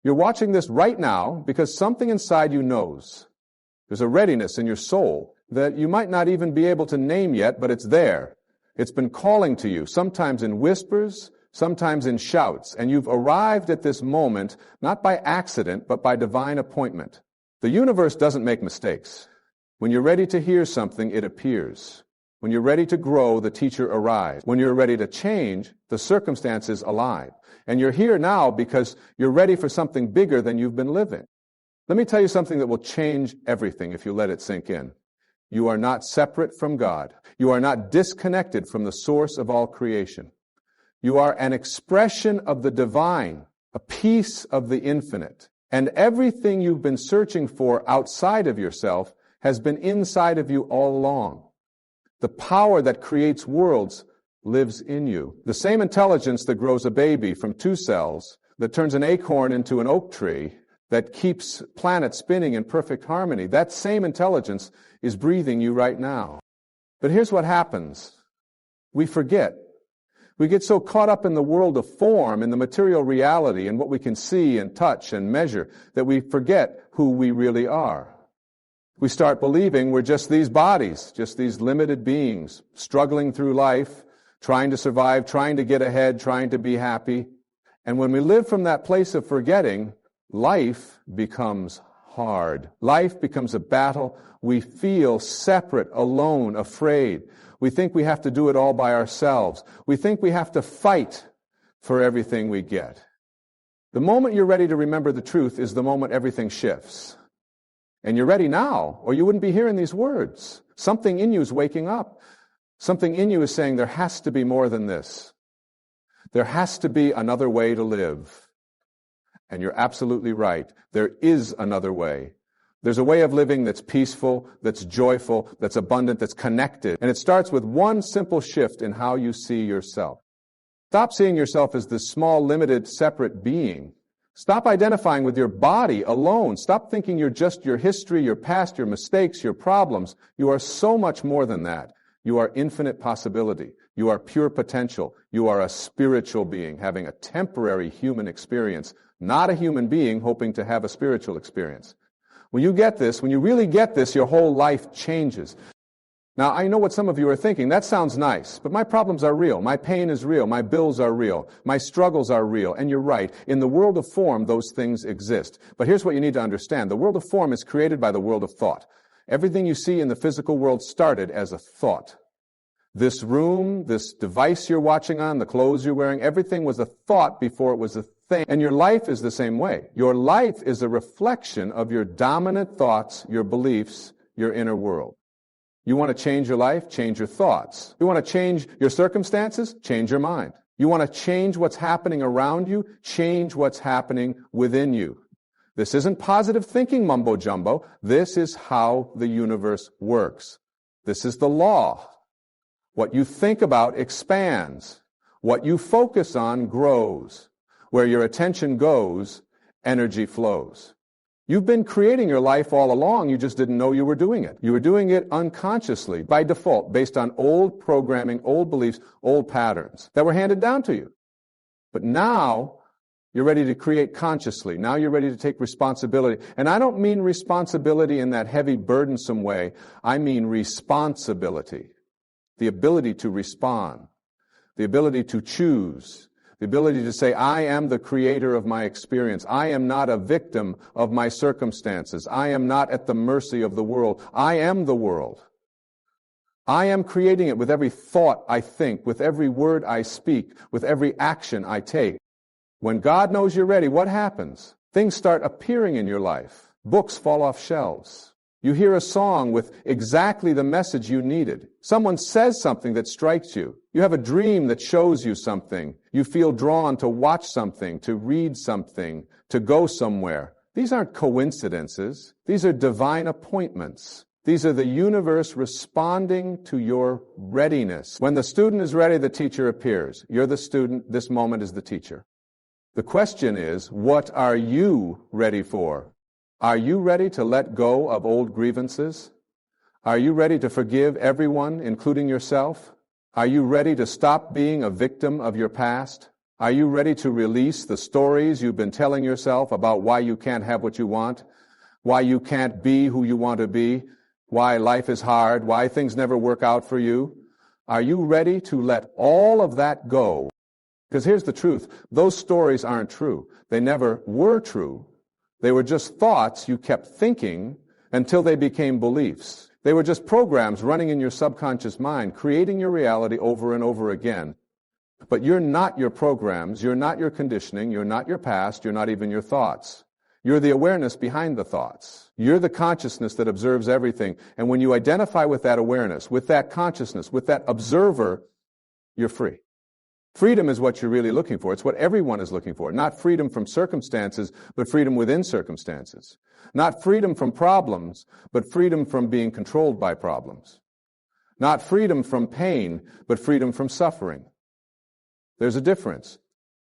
You're watching this right now because something inside you knows. There's a readiness in your soul that you might not even be able to name yet, but it's there. It's been calling to you, sometimes in whispers, sometimes in shouts, and you've arrived at this moment not by accident, but by divine appointment. The universe doesn't make mistakes. When you're ready to hear something, it appears. When you're ready to grow, the teacher arrives. When you're ready to change, the circumstances align. And you're here now because you're ready for something bigger than you've been living. Let me tell you something that will change everything if you let it sink in. You are not separate from God. You are not disconnected from the source of all creation. You are an expression of the divine, a piece of the infinite. And everything you've been searching for outside of yourself has been inside of you all along. The power that creates worlds lives in you. The same intelligence that grows a baby from 2 cells, that turns an acorn into an oak tree, that keeps planets spinning in perfect harmony, that same intelligence is breathing you right now. But here's what happens. We forget. We get so caught up in the world of form, in the material reality, and what we can see and touch and measure, that we forget who we really are. We start believing we're just these bodies, just these limited beings, struggling through life, trying to survive, trying to get ahead, trying to be happy. And when we live from that place of forgetting, life becomes hard. Life becomes a battle. We feel separate, alone, afraid. We think we have to do it all by ourselves. We think we have to fight for everything we get. The moment you're ready to remember the truth is the moment everything shifts. And you're ready now, or you wouldn't be hearing these words. Something in you is waking up. Something in you is saying there has to be more than this. There has to be another way to live. And you're absolutely right. There is another way. There's a way of living that's peaceful, that's joyful, that's abundant, that's connected. And it starts with one simple shift in how you see yourself. Stop seeing yourself as this small, limited, separate being. Stop identifying with your body alone. Stop thinking you're just your history, your past, your mistakes, your problems. You are so much more than that. You are infinite possibility. You are pure potential. You are a spiritual being having a temporary human experience, not a human being hoping to have a spiritual experience. When you get this, when you really get this, your whole life changes. Now, I know what some of you are thinking. That sounds nice, but my problems are real. My pain is real. My bills are real. My struggles are real. And you're right. In the world of form, those things exist. But here's what you need to understand. The world of form is created by the world of thought. Everything you see in the physical world started as a thought. This room, this device you're watching on, the clothes you're wearing, everything was a thought before it was a thing. And your life is the same way. Your life is a reflection of your dominant thoughts, your beliefs, your inner world. You want to change your life? Change your thoughts. You want to change your circumstances? Change your mind. You want to change what's happening around you? Change what's happening within you. This isn't positive thinking mumbo jumbo. This is how the universe works. This is the law. What you think about expands. What you focus on grows. Where your attention goes, energy flows. You've been creating your life all along, you just didn't know you were doing it. You were doing it unconsciously, by default, based on old programming, old beliefs, old patterns that were handed down to you. But now, you're ready to create consciously. Now you're ready to take responsibility. And I don't mean responsibility in that heavy, burdensome way. I mean responsibility. The ability to respond. The ability to choose. The ability to say, I am the creator of my experience. I am not a victim of my circumstances. I am not at the mercy of the world. I am the world. I am creating it with every thought I think, with every word I speak, with every action I take. When God knows you're ready, what happens? Things start appearing in your life. Books fall off shelves. You hear a song with exactly the message you needed. Someone says something that strikes you. You have a dream that shows you something. You feel drawn to watch something, to read something, to go somewhere. These aren't coincidences. These are divine appointments. These are the universe responding to your readiness. When the student is ready, the teacher appears. You're the student. This moment is the teacher. The question is, what are you ready for? Are you ready to let go of old grievances? Are you ready to forgive everyone, including yourself? Are you ready to stop being a victim of your past? Are you ready to release the stories you've been telling yourself about why you can't have what you want, why you can't be who you want to be, why life is hard, why things never work out for you? Are you ready to let all of that go? Because here's the truth. Those stories aren't true. They never were true. They were just thoughts you kept thinking until they became beliefs. They were just programs running in your subconscious mind, creating your reality over and over again. But you're not your programs, you're not your conditioning, you're not your past, you're not even your thoughts. You're the awareness behind the thoughts. You're the consciousness that observes everything. And when you identify with that awareness, with that consciousness, with that observer, you're free. Freedom is what you're really looking for. It's what everyone is looking for. Not freedom from circumstances, but freedom within circumstances. Not freedom from problems, but freedom from being controlled by problems. Not freedom from pain, but freedom from suffering. There's a difference.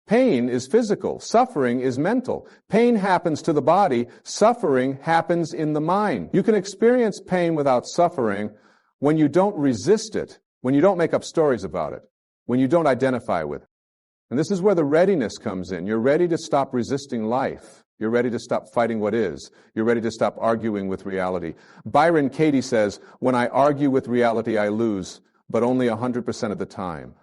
Pain is physical. Suffering is mental. Pain happens to the body. Suffering happens in the mind. You can experience pain without suffering when you don't resist it, when you don't make up stories about it, when you don't identify with it. And this is where the readiness comes in. You're ready to stop resisting life. You're ready to stop fighting what is. You're ready to stop arguing with reality. Byron Katie says, "When I argue with reality, I lose, but only 100% of the time."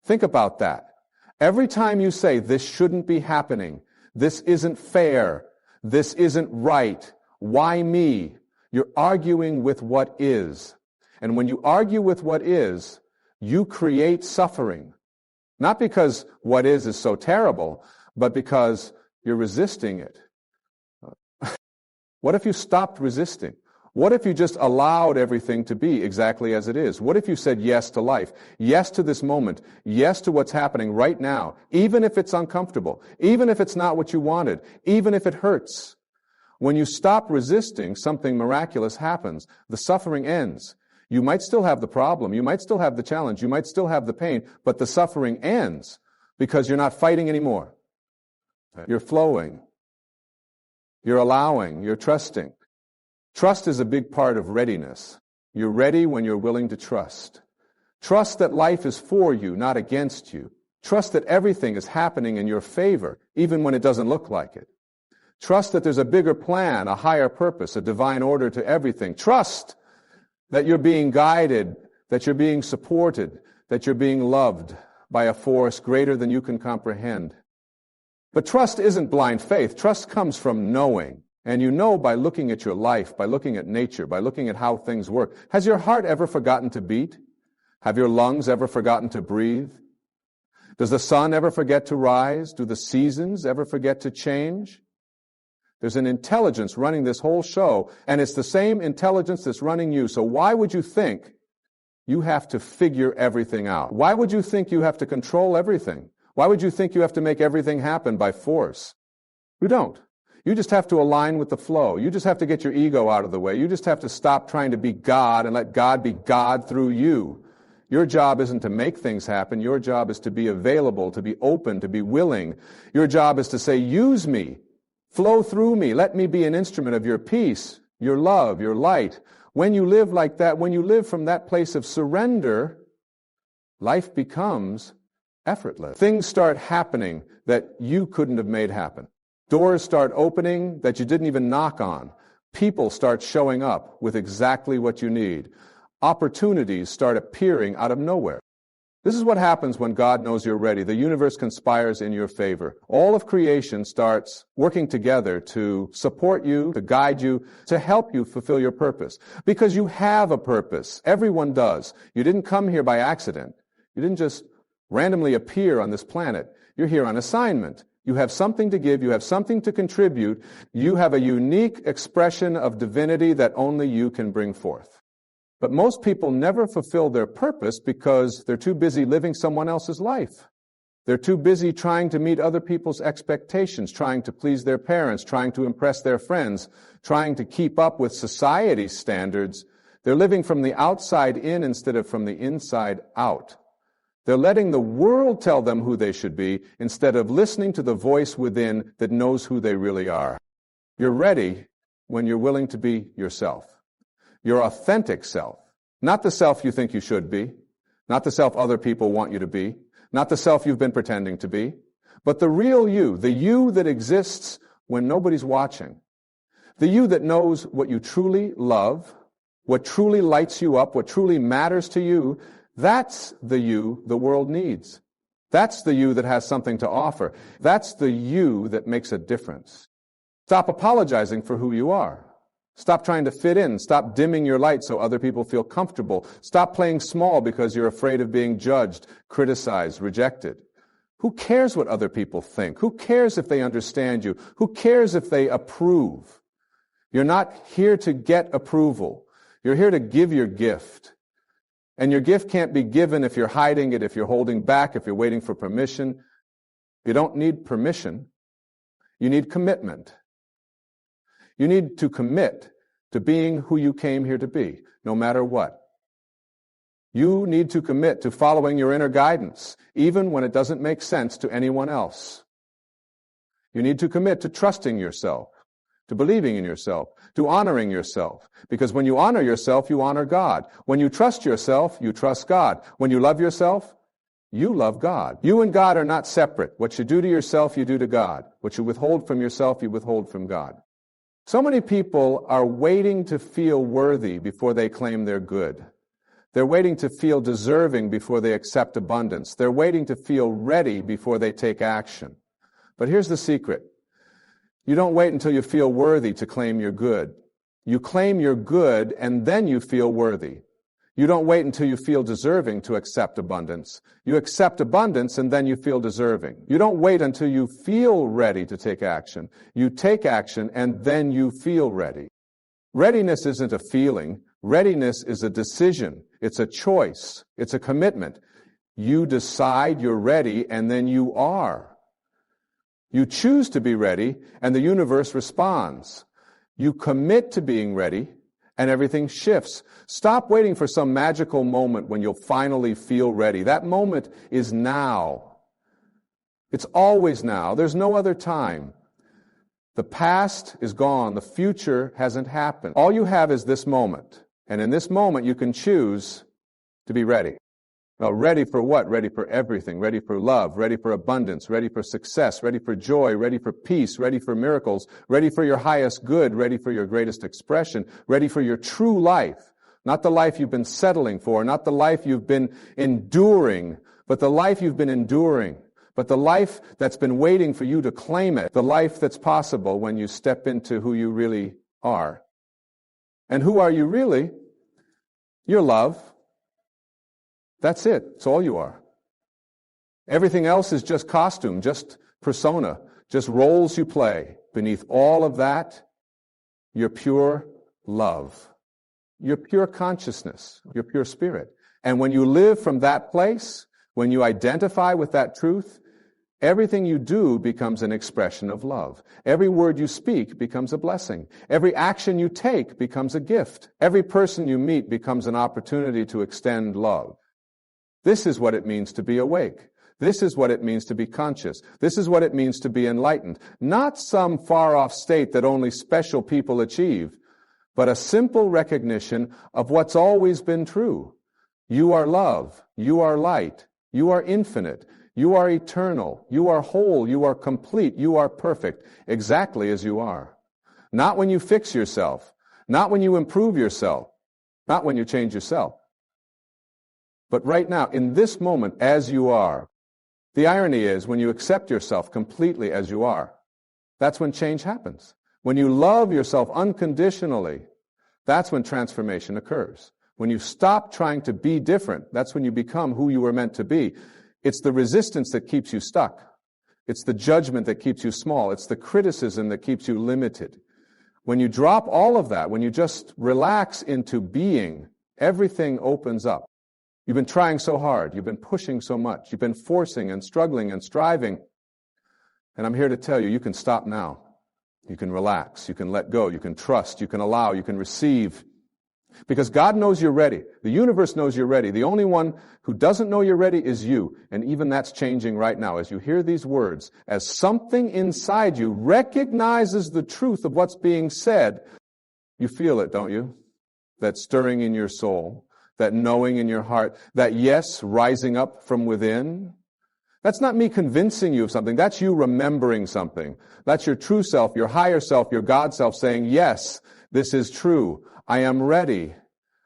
Think about that. Every time you say, this shouldn't be happening, this isn't fair, this isn't right, why me? You're arguing with what is. And when you argue with what is, you create suffering. Not because what is so terrible, but because you're resisting it. What if you stopped resisting? What if you just allowed everything to be exactly as it is? What if you said yes to life, yes to this moment, yes to what's happening right now, even if it's uncomfortable, even if it's not what you wanted, even if it hurts? When you stop resisting, something miraculous happens. The suffering ends. You might still have the problem, you might still have the challenge, you might still have the pain, but the suffering ends because you're not fighting anymore. You're flowing. You're allowing. You're trusting. Trust is a big part of readiness. You're ready when you're willing to trust. Trust that life is for you, not against you. Trust that everything is happening in your favor, even when it doesn't look like it. Trust that there's a bigger plan, a higher purpose, a divine order to everything. Trust that you're being guided, that you're being supported, that you're being loved by a force greater than you can comprehend. But trust isn't blind faith. Trust comes from knowing. And you know by looking at your life, by looking at nature, by looking at how things work. Has your heart ever forgotten to beat? Have your lungs ever forgotten to breathe? Does the sun ever forget to rise? Do the seasons ever forget to change? There's an intelligence running this whole show, and it's the same intelligence that's running you. So why would you think you have to figure everything out? Why would you think you have to control everything? Why would you think you have to make everything happen by force? You don't. You just have to align with the flow. You just have to get your ego out of the way. You just have to stop trying to be God and let God be God through you. Your job isn't to make things happen. Your job is to be available, to be open, to be willing. Your job is to say, use me, flow through me. Let me be an instrument of your peace, your love, your light. When you live like that, when you live from that place of surrender, life becomes effortless. Things start happening that you couldn't have made happen. Doors start opening that you didn't even knock on. People start showing up with exactly what you need. Opportunities start appearing out of nowhere. This is what happens when God knows you're ready. The universe conspires in your favor. All of creation starts working together to support you, to guide you, to help you fulfill your purpose. Because you have a purpose. Everyone does. You didn't come here by accident. You didn't just randomly appear on this planet. You're here on assignment. You have something to give. You have something to contribute. You have a unique expression of divinity that only you can bring forth. But most people never fulfill their purpose because they're too busy living someone else's life. They're too busy trying to meet other people's expectations, trying to please their parents, trying to impress their friends, trying to keep up with society's standards. They're living from the outside in instead of from the inside out. They're letting the world tell them who they should be instead of listening to the voice within that knows who they really are. You're ready when you're willing to be yourself. Your authentic self. Not the self you think you should be. Not the self other people want you to be. Not the self you've been pretending to be, but the real you, the you that exists when nobody's watching. The you that knows what you truly love, what truly lights you up, what truly matters to you. That's the you the world needs. That's the you that has something to offer. That's the you that makes a difference. Stop apologizing for who you are. Stop trying to fit in. Stop dimming your light so other people feel comfortable. Stop playing small because you're afraid of being judged, criticized, rejected. Who cares what other people think? Who cares if they understand you? Who cares if they approve? You're not here to get approval. You're here to give your gift. And your gift can't be given if you're hiding it, if you're holding back, if you're waiting for permission. You don't need permission. You need commitment. You need to commit to being who you came here to be, no matter what. You need to commit to following your inner guidance, even when it doesn't make sense to anyone else. You need to commit to trusting yourself, to believing in yourself, to honoring yourself. Because when you honor yourself, you honor God. When you trust yourself, you trust God. When you love yourself, you love God. You and God are not separate. What you do to yourself, you do to God. What you withhold from yourself, you withhold from God. So many people are waiting to feel worthy before they claim they're good. They're waiting to feel deserving before they accept abundance. They're waiting to feel ready before they take action. But here's the secret. You don't wait until you feel worthy to claim you're good. You claim you're good and then you feel worthy. You don't wait until you feel deserving to accept abundance. You accept abundance and then you feel deserving. You don't wait until you feel ready to take action. You take action and then you feel ready. Readiness isn't a feeling. Readiness is a decision. It's a choice. It's a commitment. You decide you're ready and then you are. You choose to be ready and the universe responds. You commit to being ready and everything shifts. Stop waiting for some magical moment when you'll finally feel ready. That moment is now. It's always now. There's no other time. The past is gone. The future hasn't happened. All you have is this moment. And in this moment, you can choose to be ready. Well, ready for what? Ready for everything. Ready for love. Ready for abundance. Ready for success. Ready for joy. Ready for peace. Ready for miracles. Ready for your highest good. Ready for your greatest expression. Ready for your true life. Not the life you've been settling for. Not the life you've been enduring. But the life you've been enduring. But the life that's been waiting for you to claim it. The life that's possible when you step into who you really are. And who are you really? You're love. That's it. It's all you are. Everything else is just costume, just persona, just roles you play. Beneath all of that, you're pure love. You're pure consciousness. You're pure spirit. And when you live from that place, when you identify with that truth, everything you do becomes an expression of love. Every word you speak becomes a blessing. Every action you take becomes a gift. Every person you meet becomes an opportunity to extend love. This is what it means to be awake. This is what it means to be conscious. This is what it means to be enlightened. Not some far-off state that only special people achieve, but a simple recognition of what's always been true. You are love. You are light. You are infinite. You are eternal. You are whole. You are complete. You are perfect, exactly as you are. Not when you fix yourself. Not when you improve yourself. Not when you change yourself. But right now, in this moment, as you are. The irony is, when you accept yourself completely as you are, that's when change happens. When you love yourself unconditionally, that's when transformation occurs. When you stop trying to be different, that's when you become who you were meant to be. It's the resistance that keeps you stuck. It's the judgment that keeps you small. It's the criticism that keeps you limited. When you drop all of that, when you just relax into being, everything opens up. You've been trying so hard. You've been pushing so much. You've been forcing and struggling and striving. And I'm here to tell you, you can stop now. You can relax. You can let go. You can trust. You can allow. You can receive. Because God knows you're ready. The universe knows you're ready. The only one who doesn't know you're ready is you. And even that's changing right now. As you hear these words, as something inside you recognizes the truth of what's being said, you feel it, don't you? That stirring in your soul. That knowing in your heart, that yes rising up from within, That's not me convincing you of something. That's you remembering something. That's your true self, your higher self, your God self saying, yes, this is true. I am ready.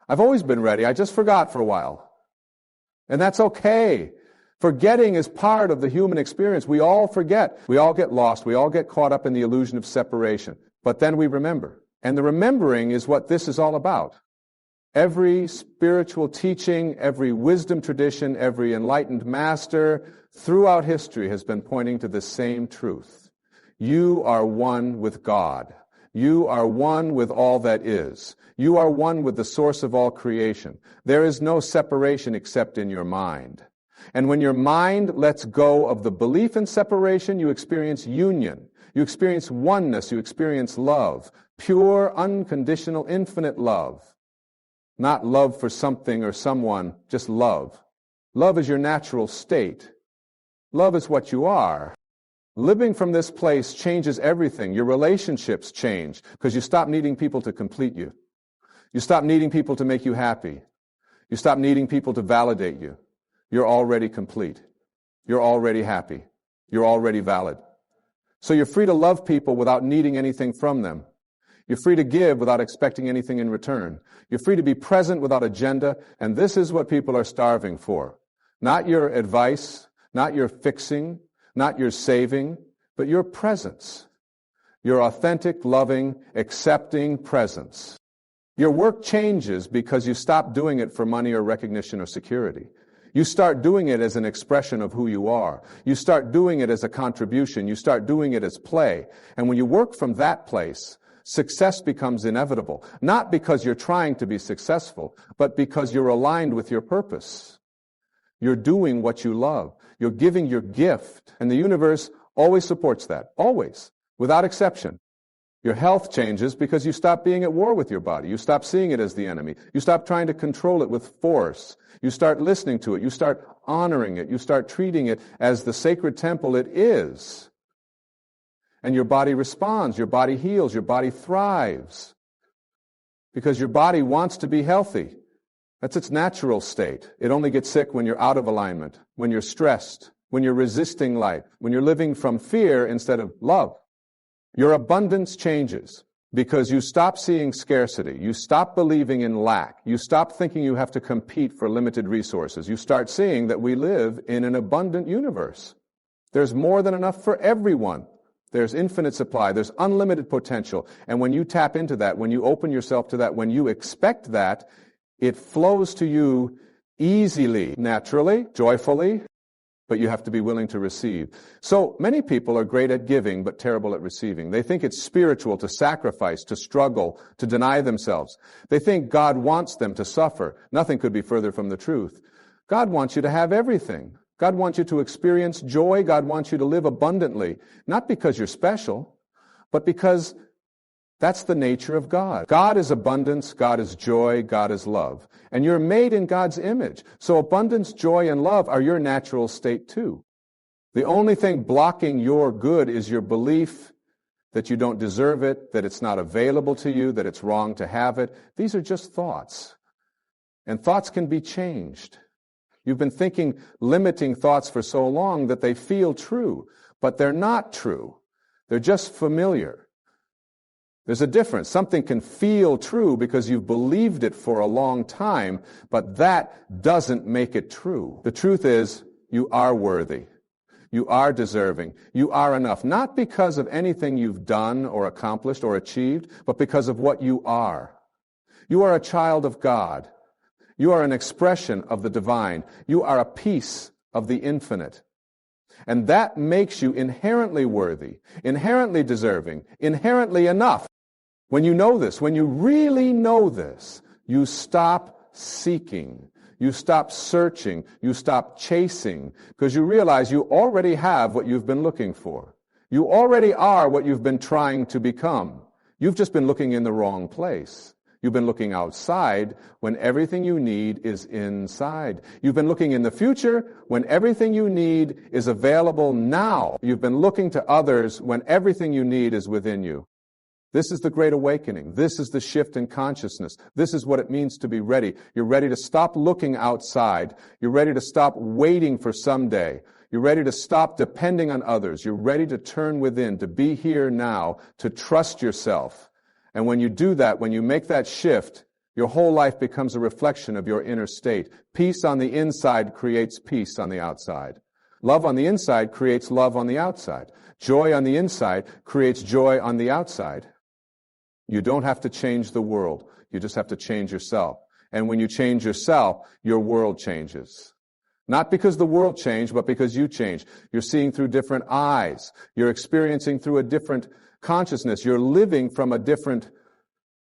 I've always been ready. I just forgot for a while. And that's okay. Forgetting is part of the human experience. We all forget. We all get lost. We all get caught up in the illusion of separation. But then we remember. And the remembering is what this is all about. Every spiritual teaching, every wisdom tradition, every enlightened master throughout history has been pointing to the same truth. You are one with God. You are one with all that is. You are one with the source of all creation. There is no separation except in your mind. And when your mind lets go of the belief in separation, you experience union. You experience oneness. You experience love. Pure, unconditional, infinite love. Not love for something or someone, just love. Love is your natural state. Love is what you are. Living from this place changes everything. Your relationships change because you stop needing people to complete you. You stop needing people to make you happy. You stop needing people to validate you. You're already complete. You're already happy. You're already valid. So you're free to love people without needing anything from them. You're free to give without expecting anything in return. You're free to be present without agenda, and this is what people are starving for. Not your advice, not your fixing, not your saving, but your presence. Your authentic, loving, accepting presence. Your work changes because you stop doing it for money or recognition or security. You start doing it as an expression of who you are. You start doing it as a contribution. You start doing it as play. And when you work from that place, success becomes inevitable. Not because you're trying to be successful, but because you're aligned with your purpose. You're doing what you love. You're giving your gift. And the universe always supports that. Always. Without exception. Your health changes because you stop being at war with your body. You stop seeing it as the enemy. You stop trying to control it with force. You start listening to it. You start honoring it. You start treating it as the sacred temple it is. And your body responds. Your body heals. Your body thrives. Because your body wants to be healthy. That's its natural state. It only gets sick when you're out of alignment, when you're stressed, when you're resisting life, when you're living from fear instead of love. Your abundance changes because you stop seeing scarcity. You stop believing in lack. You stop thinking you have to compete for limited resources. You start seeing that we live in an abundant universe. There's more than enough for everyone. There's infinite supply. There's unlimited potential. And when you tap into that, when you open yourself to that, when you expect that, it flows to you easily, naturally, joyfully, but you have to be willing to receive. So many people are great at giving, but terrible at receiving. They think it's spiritual to sacrifice, to struggle, to deny themselves. They think God wants them to suffer. Nothing could be further from the truth. God wants you to have everything. God wants you to experience joy. God wants you to live abundantly. Not because you're special, but because that's the nature of God. God is abundance, God is joy, God is love. And you're made in God's image. So abundance, joy, and love are your natural state too. The only thing blocking your good is your belief that you don't deserve it, that it's not available to you, that it's wrong to have it. These are just thoughts. And thoughts can be changed. You've been thinking limiting thoughts for so long that they feel true, but they're not true. They're just familiar. There's a difference. Something can feel true because you've believed it for a long time, but that doesn't make it true. The truth is, you are worthy. You are deserving. You are enough. Not because of anything you've done or accomplished or achieved, but because of what you are. You are a child of God. You are an expression of the divine. You are a piece of the infinite. And that makes you inherently worthy, inherently deserving, inherently enough. When you know this, when you really know this, you stop seeking, you stop searching, you stop chasing, because you realize you already have what you've been looking for. You already are what you've been trying to become. You've just been looking in the wrong place. You've been looking outside when everything you need is inside. You've been looking in the future when everything you need is available now. You've been looking to others when everything you need is within you. This is the great awakening. This is the shift in consciousness. This is what it means to be ready. You're ready to stop looking outside. You're ready to stop waiting for someday. You're ready to stop depending on others. You're ready to turn within, to be here now, to trust yourself. And when you do that, when you make that shift, your whole life becomes a reflection of your inner state. Peace on the inside creates peace on the outside. Love on the inside creates love on the outside. Joy on the inside creates joy on the outside. You don't have to change the world. You just have to change yourself. And when you change yourself, your world changes. Not because the world changed, but because you changed. You're seeing through different eyes. You're experiencing through a different consciousness. You're living from a different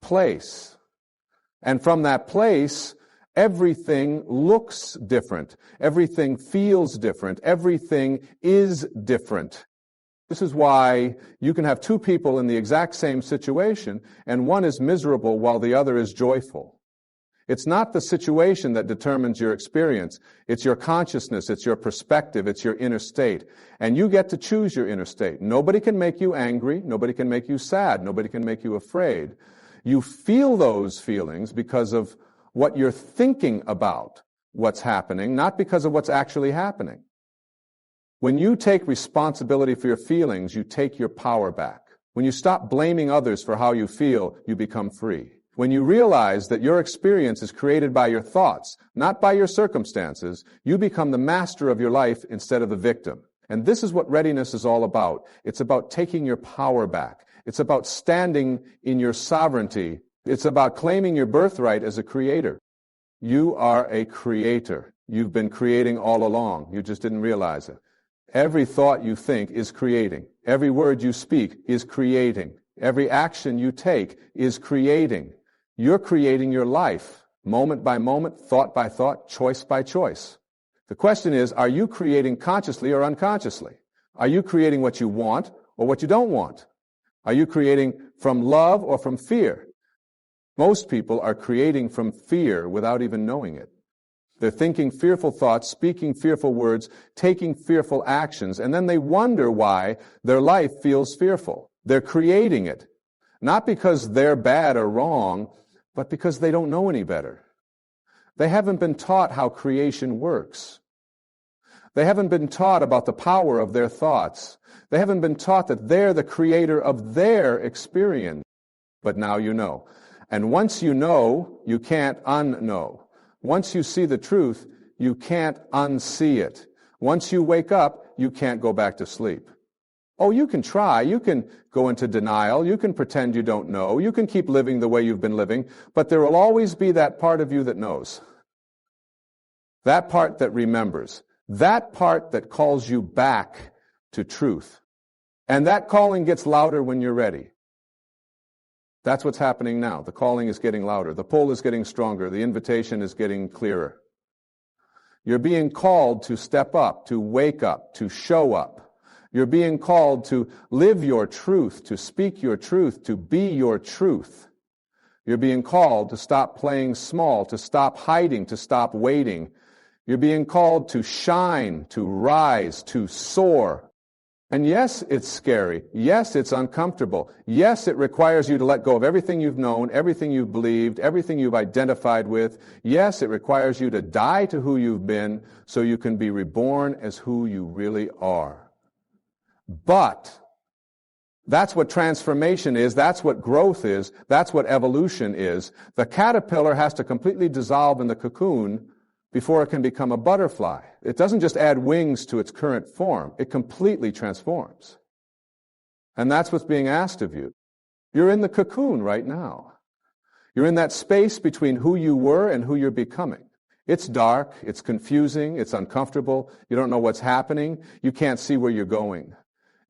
place. And from that place, everything looks different. Everything feels different. Everything is different. This is why you can have two people in the exact same situation, and one is miserable while the other is joyful. It's not the situation that determines your experience. It's your consciousness, it's your perspective, it's your inner state. And you get to choose your inner state. Nobody can make you angry, nobody can make you sad, nobody can make you afraid. You feel those feelings because of what you're thinking about what's happening, not because of what's actually happening. When you take responsibility for your feelings, you take your power back. When you stop blaming others for how you feel, you become free. When you realize that your experience is created by your thoughts, not by your circumstances, you become the master of your life instead of the victim. And this is what readiness is all about. It's about taking your power back. It's about standing in your sovereignty. It's about claiming your birthright as a creator. You are a creator. You've been creating all along. You just didn't realize it. Every thought you think is creating. Every word you speak is creating. Every action you take is creating. You're creating your life, moment by moment, thought by thought, choice by choice. The question is, are you creating consciously or unconsciously? Are you creating what you want or what you don't want? Are you creating from love or from fear? Most people are creating from fear without even knowing it. They're thinking fearful thoughts, speaking fearful words, taking fearful actions, and then they wonder why their life feels fearful. They're creating it, not because they're bad or wrong, but because they don't know any better. They haven't been taught how creation works. They haven't been taught about the power of their thoughts. They haven't been taught that they're the creator of their experience. But now you know. And once you know, you can't unknow. Once you see the truth, you can't unsee it. Once you wake up, you can't go back to sleep. Oh, you can try. You can go into denial. You can pretend you don't know. You can keep living the way you've been living. But there will always be that part of you that knows. That part that remembers. That part that calls you back to truth. And that calling gets louder when you're ready. That's what's happening now. The calling is getting louder. The pull is getting stronger. The invitation is getting clearer. You're being called to step up, to wake up, to show up. You're being called to live your truth, to speak your truth, to be your truth. You're being called to stop playing small, to stop hiding, to stop waiting. You're being called to shine, to rise, to soar. And yes, it's scary. Yes, it's uncomfortable. Yes, it requires you to let go of everything you've known, everything you've believed, everything you've identified with. Yes, it requires you to die to who you've been so you can be reborn as who you really are. But that's what transformation is. That's what growth is. That's what evolution is. The caterpillar has to completely dissolve in the cocoon before it can become a butterfly. It doesn't just add wings to its current form. It completely transforms. And that's what's being asked of you. You're in the cocoon right now. You're in that space between who you were and who you're becoming. It's dark, it's confusing, it's uncomfortable, you don't know what's happening, you can't see where you're going.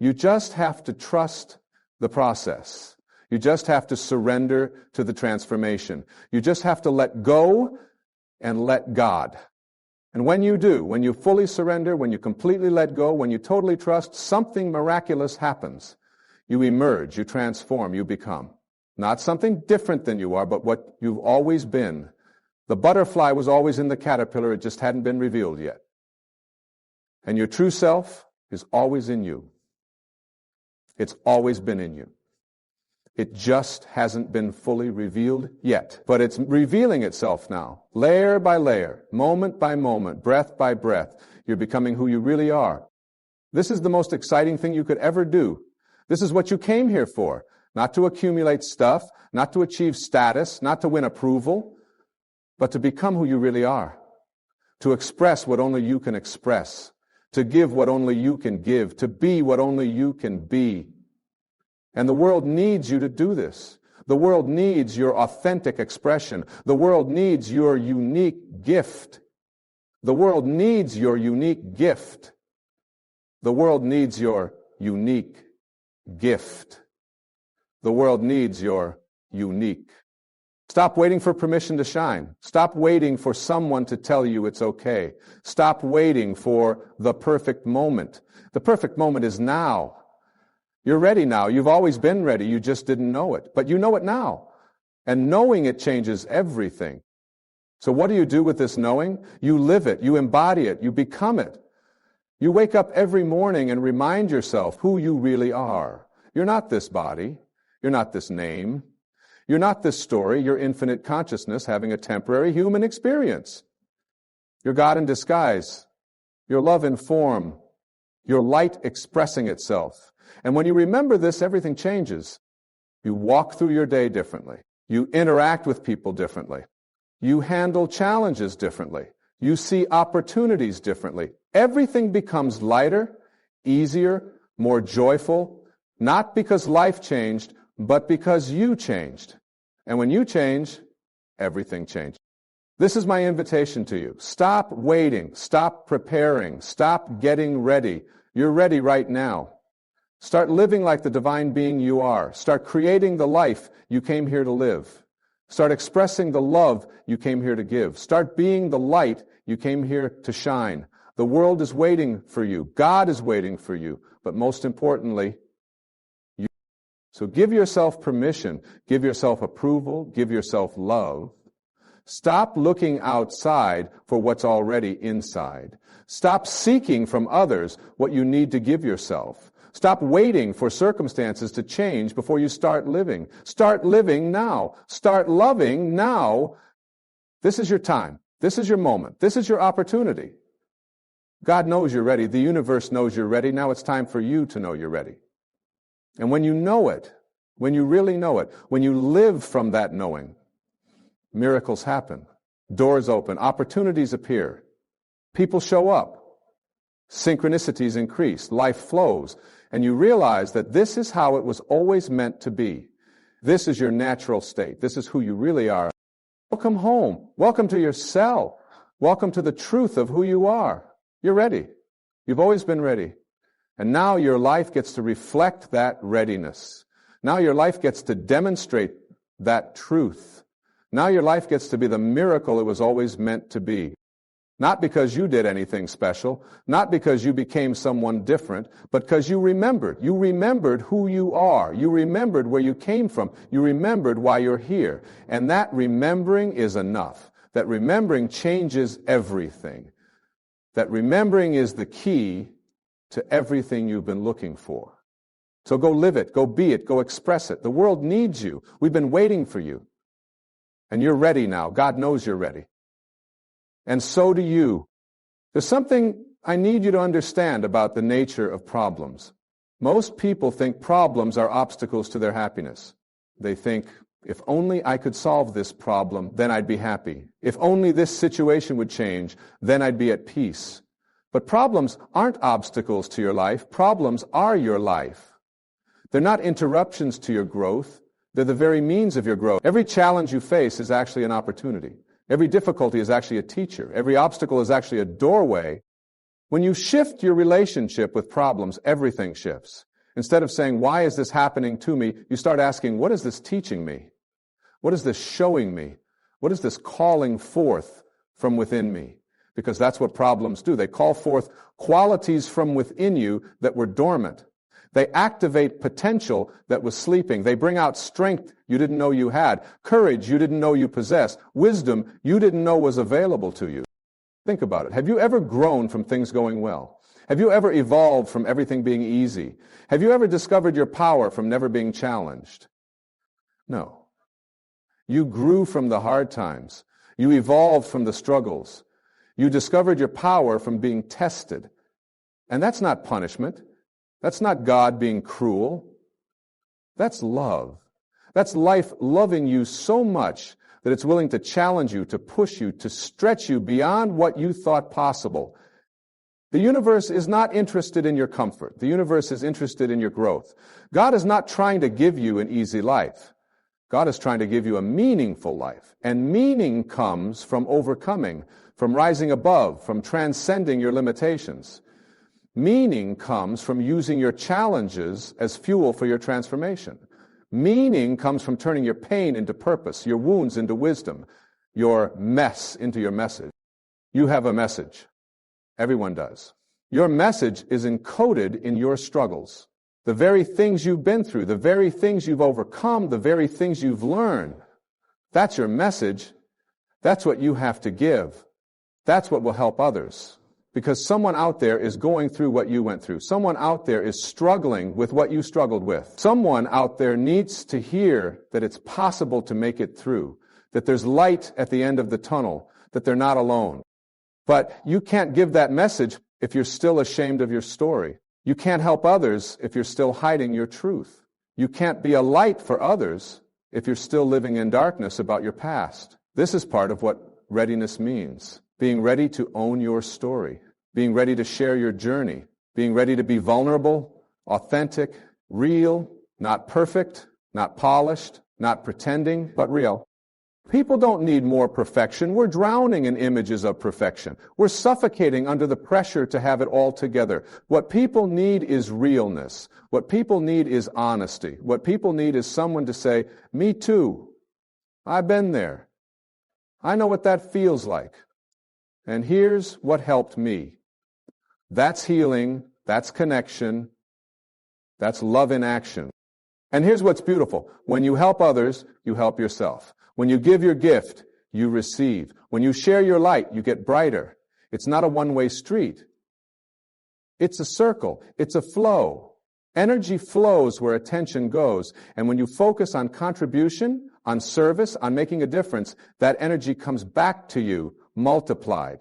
You just have to trust the process. You just have to surrender to the transformation. You just have to let go and let God. And when you do, when you fully surrender, when you completely let go, when you totally trust, something miraculous happens. You emerge, you transform, you become. Not something different than you are, but what you've always been. The butterfly was always in the caterpillar, it just hadn't been revealed yet. And your true self is always in you. It's always been in you. It just hasn't been fully revealed yet. But it's revealing itself now, layer by layer, moment by moment, breath by breath. You're becoming who you really are. This is the most exciting thing you could ever do. This is what you came here for. Not to accumulate stuff, not to achieve status, not to win approval, but to become who you really are. To express what only you can express. To give what only you can give. To be what only you can be. And the world needs you to do this. The world needs your authentic expression. The world needs your unique gift. The world needs your unique gift. The world needs your unique gift. The world needs your unique. Stop waiting for permission to shine. Stop waiting for someone to tell you it's okay. Stop waiting for the perfect moment. The perfect moment is now. You're ready now. You've always been ready. You just didn't know it. But you know it now. And knowing it changes everything. So what do you do with this knowing? You live it. You embody it. You become it. You wake up every morning and remind yourself who you really are. You're not this body. You're not this name. You're not this story. You're infinite consciousness having a temporary human experience. You're God in disguise. You're love in form. You're light expressing itself. And when you remember this, everything changes. You walk through your day differently. You interact with people differently. You handle challenges differently. You see opportunities differently. Everything becomes lighter, easier, more joyful, not because life changed, but because you changed. And when you change, everything changes. This is my invitation to you. Stop waiting. Stop preparing. Stop getting ready. You're ready right now. Start living like the divine being you are. Start creating the life you came here to live. Start expressing the love you came here to give. Start being the light you came here to shine. The world is waiting for you. God is waiting for you. But most importantly, you. So give yourself permission. Give yourself approval. Give yourself love. Stop looking outside for what's already inside. Stop seeking from others what you need to give yourself. Stop waiting for circumstances to change before you start living. Start living now. Start loving now. This is your time. This is your moment. This is your opportunity. God knows you're ready. The universe knows you're ready. Now it's time for you to know you're ready. And when you know it, when you really know it, when you live from that knowing, miracles happen. Doors open. Opportunities appear. People show up. Synchronicities increase. Life flows. And you realize that this is how it was always meant to be. This is your natural state. This is who you really are. Welcome home. Welcome to your cell. Welcome to the truth of who you are. You're ready. You've always been ready. And now your life gets to reflect that readiness. Now your life gets to demonstrate that truth. Now your life gets to be the miracle it was always meant to be. Not because you did anything special, not because you became someone different, but because you remembered. You remembered who you are. You remembered where you came from. You remembered why you're here. And that remembering is enough. That remembering changes everything. That remembering is the key to everything you've been looking for. So go live it, go be it, go express it. The world needs you. We've been waiting for you. And you're ready now. God knows you're ready. And so do you. There's something I need you to understand about the nature of problems. Most people think problems are obstacles to their happiness. They think, if only I could solve this problem, then I'd be happy. If only this situation would change, then I'd be at peace. But problems aren't obstacles to your life. Problems are your life. They're not interruptions to your growth. They're the very means of your growth. Every challenge you face is actually an opportunity. Every difficulty is actually a teacher. Every obstacle is actually a doorway. When you shift your relationship with problems, everything shifts. Instead of saying, why is this happening to me? You start asking, what is this teaching me? What is this showing me? What is this calling forth from within me? Because that's what problems do. They call forth qualities from within you that were dormant. They activate potential that was sleeping. They bring out strength you didn't know you had, courage you didn't know you possessed, wisdom you didn't know was available to you. Think about it. Have you ever grown from things going well? Have you ever evolved from everything being easy? Have you ever discovered your power from never being challenged? No. You grew from the hard times. You evolved from the struggles. You discovered your power from being tested. And that's not punishment. That's not God being cruel. That's love. That's life loving you so much that it's willing to challenge you, to push you, to stretch you beyond what you thought possible. The universe is not interested in your comfort. The universe is interested in your growth. God is not trying to give you an easy life. God is trying to give you a meaningful life. And meaning comes from overcoming, from rising above, from transcending your limitations. Meaning comes from using your challenges as fuel for your transformation. Meaning comes from turning your pain into purpose, your wounds into wisdom, your mess into your message. You have a message. Everyone does. Your message is encoded in your struggles. The very things you've been through, the very things you've overcome, the very things you've learned. That's your message. That's what you have to give. That's what will help others. Because someone out there is going through what you went through. Someone out there is struggling with what you struggled with. Someone out there needs to hear that it's possible to make it through, that there's light at the end of the tunnel, that they're not alone. But you can't give that message if you're still ashamed of your story. You can't help others if you're still hiding your truth. You can't be a light for others if you're still living in darkness about your past. This is part of what readiness means. Being ready to own your story, being ready to share your journey, being ready to be vulnerable, authentic, real, not perfect, not polished, not pretending, but real. People don't need more perfection. We're drowning in images of perfection. We're suffocating under the pressure to have it all together. What people need is realness. What people need is honesty. What people need is someone to say, me too. I've been there. I know what that feels like. And here's what helped me. That's healing. That's connection. That's love in action. And here's what's beautiful. When you help others, you help yourself. When you give your gift, you receive. When you share your light, you get brighter. It's not a one-way street. It's a circle. It's a flow. Energy flows where attention goes. And when you focus on contribution, on service, on making a difference, that energy comes back to you multiplied.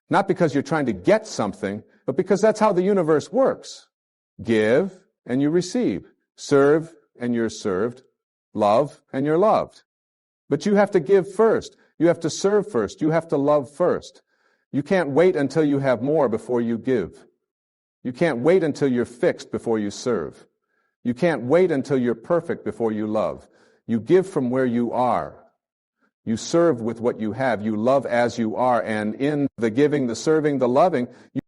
Not because you're trying to get something, but because that's how the universe works. Give and you receive. Serve and you're served. Love and you're loved. But you have to give first. You have to serve first. You have to love first. You can't wait until you have more before you give. You can't wait until you're fixed before you serve. You can't wait until you're perfect before you love. You give from where you are. You serve with what you have. You love as you are. And in the giving, the serving, the loving, you